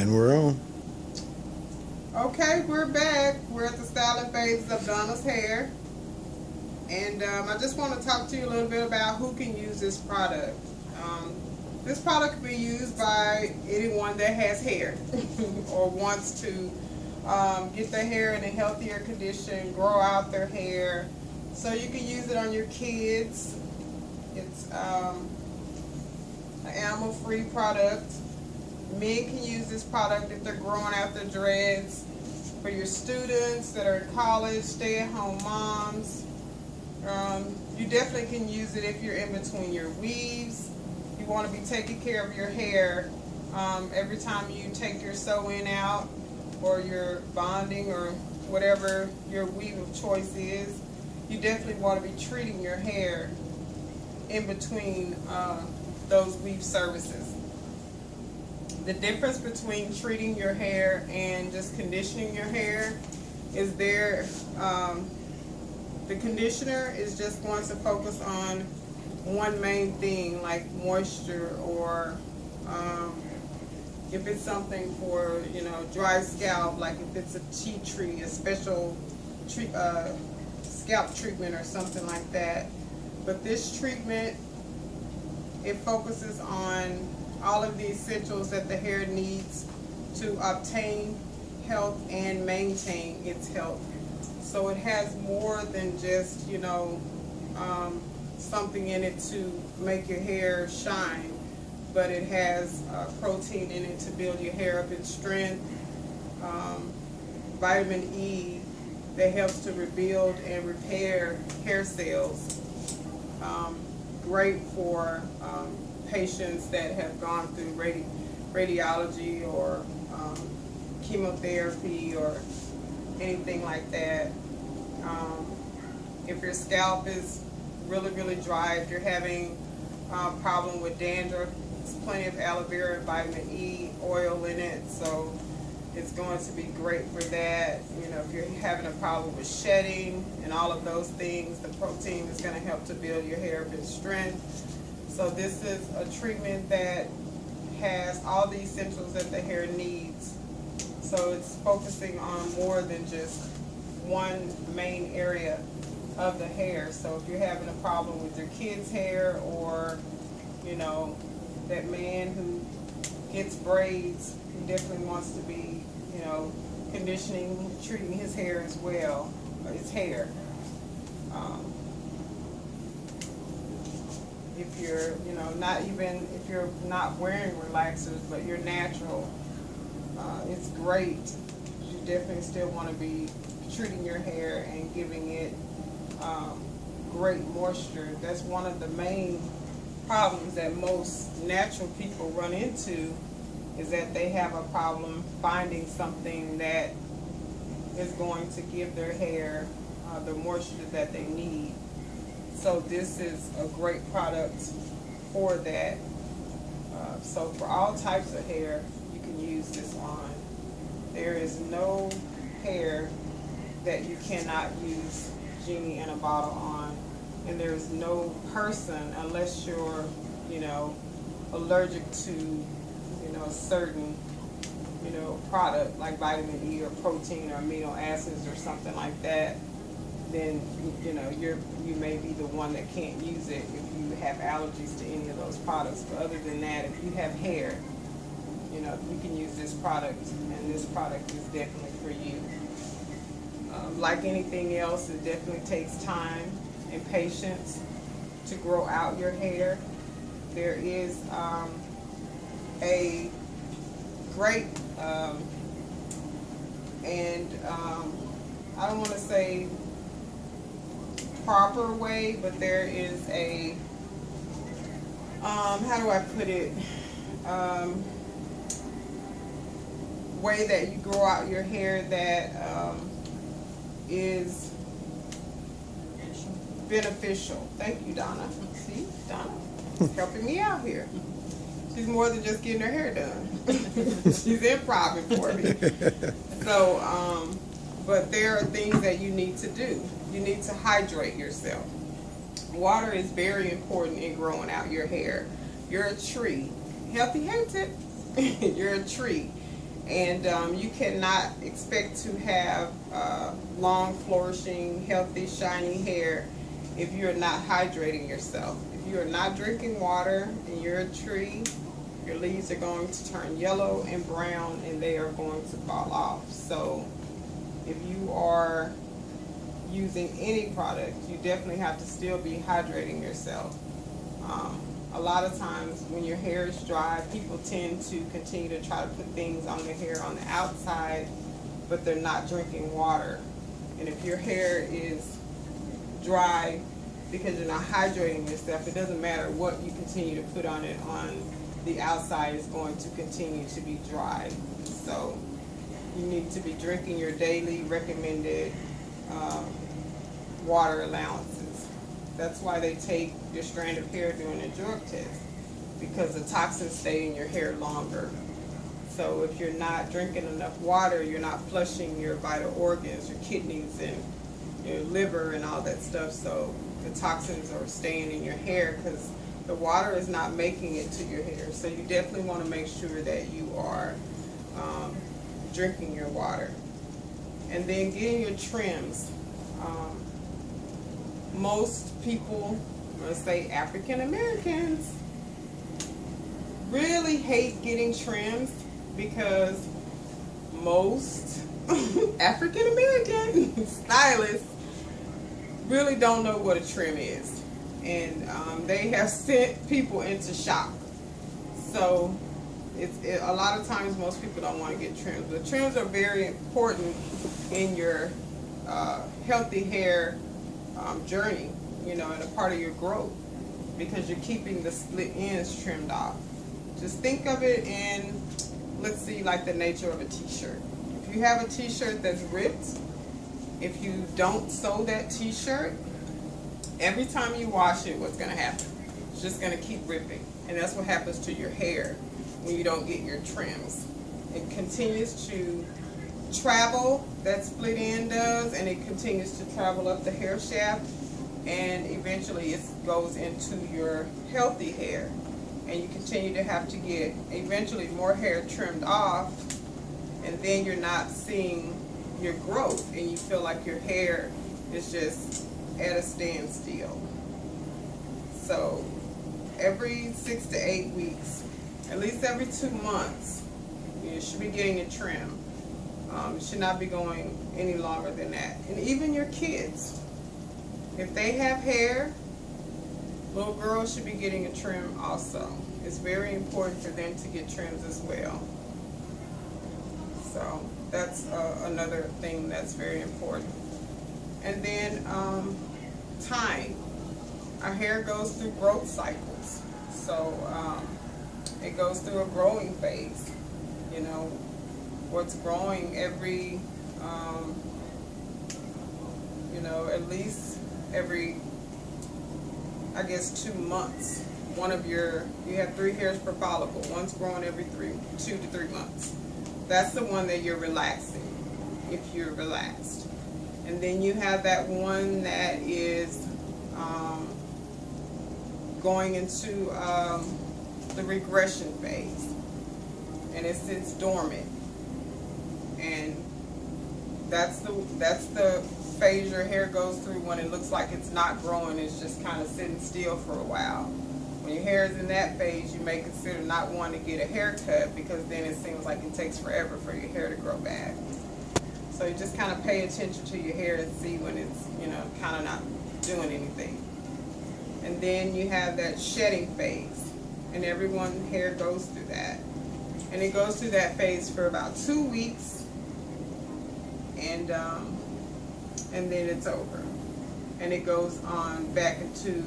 And we're on. Okay, we're back. We're at the styling phases of Donna's hair. And I just want to talk to you a little bit about who can use this product. This product can be used by anyone that has hair or wants to get their hair in a healthier condition, grow out their hair. So you can use it on your kids. It's an animal-free product. Men can use this product if they're growing out their dreads. For your students that are in college, stay-at-home moms, you definitely can use it if you're in between your weaves. You want to be taking care of your hair every time you take your sew-in out or your bonding or whatever your weave of choice is. You definitely want to be treating your hair in between those weave services. The difference between treating your hair and just conditioning your hair is the conditioner is just going to focus on one main thing, like moisture, or if it's something for dry scalp, like if it's a tea tree, a special scalp treatment or something like that. But this treatment, it focuses on all of the essentials that the hair needs to obtain health and maintain its health. So it has more than just something in it to make your hair shine, but it has protein in it to build your hair up in strength, vitamin E that helps to rebuild and repair hair cells, great for patients that have gone through radiology or chemotherapy or anything like that. If your scalp is really dry, if you're having a problem with dandruff, there's plenty of aloe vera and vitamin E oil in it, so it's going to be great for that. If you're having a problem with shedding and all of those things, the protein is going to help to build your hair up in strength. So this is a treatment that has all the essentials that the hair needs. So it's focusing on more than just one main area of the hair. So if you're having a problem with your kids' hair, or that man who gets braids, he definitely wants to be conditioning, treating his hair as well, his hair. If you're if you're not wearing relaxers, but you're natural, it's great. You definitely still want to be treating your hair and giving it great moisture. That's one of the main problems that most natural people run into, is that they have a problem finding something that is going to give their hair the moisture that they need. So this is a great product for that. So for all types of hair, you can use this on. There is no hair that you cannot use Jeannie In A Bottle on, and there's no person, unless you're allergic to a certain product like vitamin E or protein or amino acids or something like that, then you may be the one that can't use it if you have allergies to any of those products. But other than that, if you have hair, you can use this product, and this product is definitely for you. Like anything else, it definitely takes time and patience to grow out your hair. There is a great I don't want to say proper way, but there is a how do I put it, way that you grow out your hair that is beneficial. Thank you, Donna. See, Donna is helping me out here. She's more than just getting her hair done. She's improvising for me. So, but there are things that you need to do. You need to hydrate yourself. Water is very important in growing out your hair. You're a tree. Healthy hair tip. You're a tree. And you cannot expect to have long, flourishing, healthy, shiny hair if you're not hydrating yourself. If you are not drinking water and you're a tree, your leaves are going to turn yellow and brown and they are going to fall off. So if you are using any product, you definitely have to still be hydrating yourself. A lot of times when your hair is dry, people tend to continue to try to put things on their hair on the outside, but they're not drinking water. And if your hair is dry because you're not hydrating yourself, it doesn't matter what you continue to put on it on the outside, is going to continue to be dry. So you need to be drinking your daily recommended water allowances. That's why they take your strand of hair during a drug test, because the toxins stay in your hair longer. So if you're not drinking enough water, you're not flushing your vital organs, your kidneys and your liver and all that stuff. So the toxins are staying in your hair because the water is not making it to your hair. So you definitely want to make sure that you are drinking your water. And then getting your trims. Most people, I'm going to say African Americans, really hate getting trims because most African American stylists really don't know what a trim is. And they have sent people into shock. So a lot of times most people don't want to get trims. The trims are very important in your healthy hair journey, you know, and a part of your growth, because you're keeping the split ends trimmed off. Just think of it in, let's see, like the nature of a t-shirt. If you have a t-shirt that's ripped, if you don't sew that t-shirt, every time you wash it, what's going to happen? It's just going to keep ripping. And that's what happens to your hair when you don't get your trims. It continues to travel, that split end does, and it continues to travel up the hair shaft, and eventually it goes into your healthy hair, and you continue to have to get eventually more hair trimmed off, and then you're not seeing your growth and you feel like your hair is just at a standstill. So every 6 to 8 weeks, at least every 2 months, you should be getting a trim. It should not be going any longer than that. And even your kids, if they have hair, little girls should be getting a trim also. It's very important for them to get trims as well. So that's another thing that's very important. And then time. Our hair goes through growth cycles. So it goes through a growing phase. You know, what's growing every, you know, at least every, I guess, 2 months. One of your, you have 3 hairs per follicle. One's growing every 2 to 3 months. That's the one that you're relaxing, if you're relaxed. And then you have that one that is going into the regression phase, and it sits dormant. And that's the phase your hair goes through when it looks like it's not growing. It's just kind of sitting still for a while. When your hair is in that phase, you may consider not wanting to get a haircut, because then it seems like it takes forever for your hair to grow back. So you just kind of pay attention to your hair and see when it's, you know, kind of not doing anything. And then you have that shedding phase, and everyone's hair goes through that. And it goes through that phase for about 2 weeks, and then it's over, and it goes on back into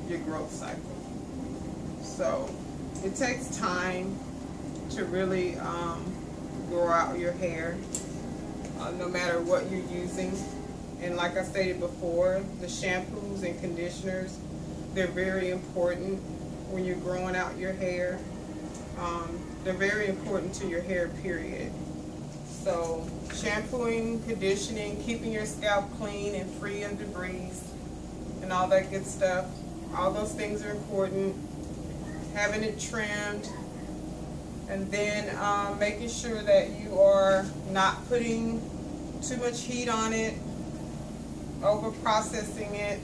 your growth cycle. So it takes time to really grow out your hair, no matter what you're using. And like I stated before, the shampoos and conditioners, they're very important when you're growing out your hair. They're very important to your hair, period. So shampooing, conditioning, keeping your scalp clean and free of debris and all that good stuff, all those things are important. Having it trimmed, And then making sure that you are not putting too much heat on it, over processing it,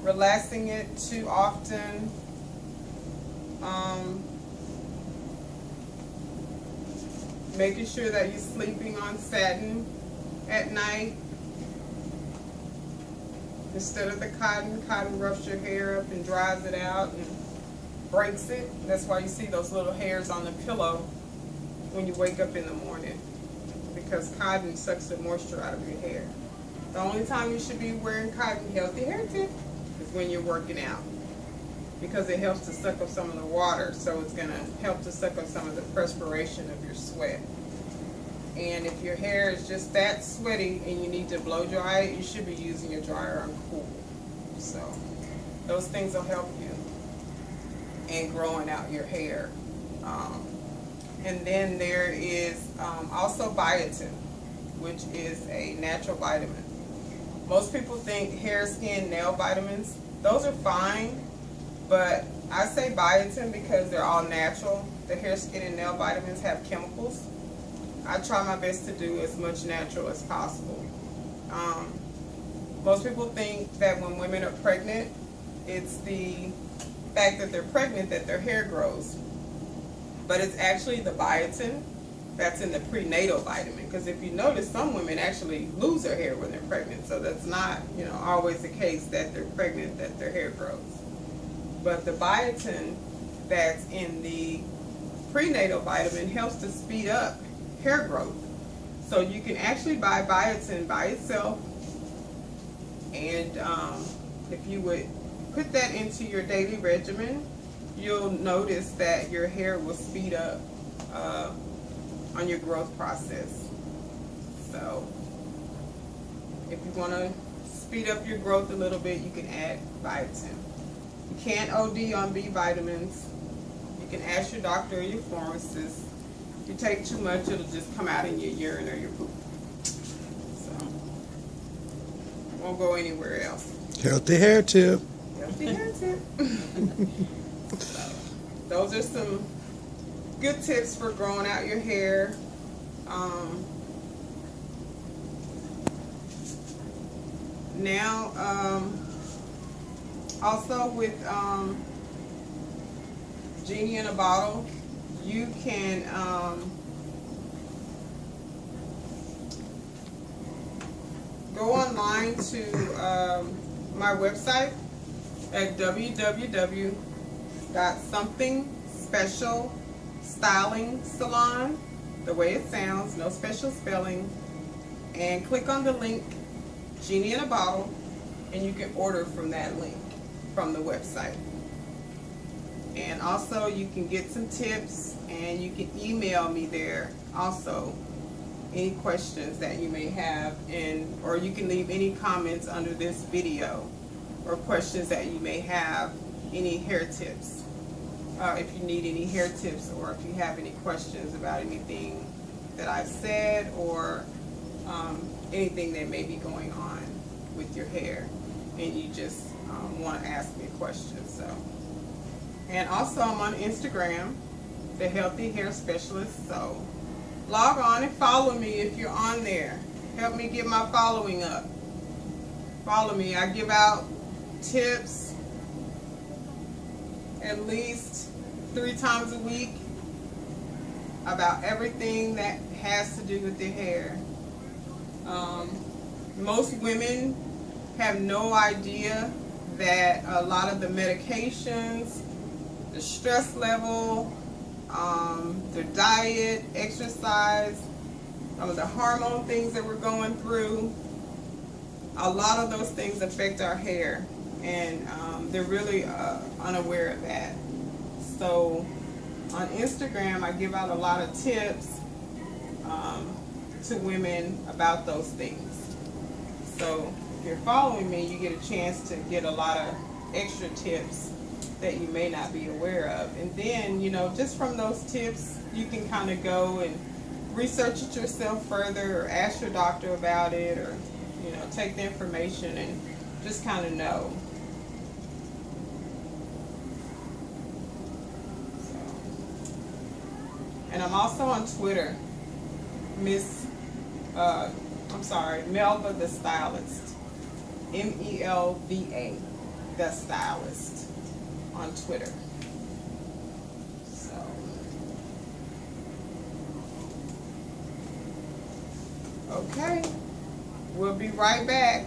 relaxing it too often. Making sure that you're sleeping on satin at night instead of the cotton. Cotton roughs your hair up and dries it out and breaks it. That's why you see those little hairs on the pillow when you wake up in the morning, because cotton sucks the moisture out of your hair. The only time you should be wearing cotton healthy hair tip is when you're working out, because it helps to suck up some of the water, so it's going to help to suck up some of the perspiration of your sweat. And if your hair is just that sweaty and you need to blow dry it, you should be using your dryer on cool. So those things will help you in growing out your hair. And then there is also biotin, which is a natural vitamin. Most people think hair, skin, nail vitamins. Those are fine, but I say biotin because they're all natural. The hair, skin, and nail vitamins have chemicals. I try my best to do as much natural as possible. Most people think that when women are pregnant, it's the fact that they're pregnant that their hair grows. But it's actually the biotin that's in the prenatal vitamin. Because if you notice, some women actually lose their hair when they're pregnant. So that's not, always the case that they're pregnant that their hair grows. But the biotin that's in the prenatal vitamin helps to speed up hair growth. So you can actually buy biotin by itself, and if you would put that into your daily regimen, you'll notice that your hair will speed up on your growth process. So if you want to speed up your growth a little bit, you can add biotin. You can't OD on B vitamins. You can ask your doctor or your pharmacist. If you take too much, it'll just come out in your urine or your poop. So, won't go anywhere else. Healthy hair tip. Healthy hair tip. So, those are some good tips for growing out your hair. Also with Jeannie In A Bottle, you can go online to my website at www.somethingspecialstylingsalon, the way it sounds, no special spelling, and click on the link Jeannie In A Bottle, and you can order from that link from the website. And also you can get some tips, and you can email me there also any questions that you may have, or you can leave any comments under this video or questions that you may have, any hair tips, if you need any hair tips, or if you have any questions about anything that I've said, or anything that may be going on with your hair and you just want to ask me a question. So, and also I'm on Instagram, the Healthy Hair Specialist. So log on and follow me if you're on there. Help me get my following up. Follow me. I give out tips at least 3 times a week about everything that has to do with your hair. Most women have no idea that a lot of the medications, the stress level, their diet, exercise, some of the hormone things that we're going through, a lot of those things affect our hair, and they're really unaware of that. So on Instagram, I give out a lot of tips to women about those things. So if you're following me, you get a chance to get a lot of extra tips that you may not be aware of. And then, just from those tips, you can kind of go and research it yourself further, or ask your doctor about it, or, take the information and just kind of know. And I'm also on Twitter, Melva the Stylist. Melva the Stylist on Twitter. So, okay, we'll be right back.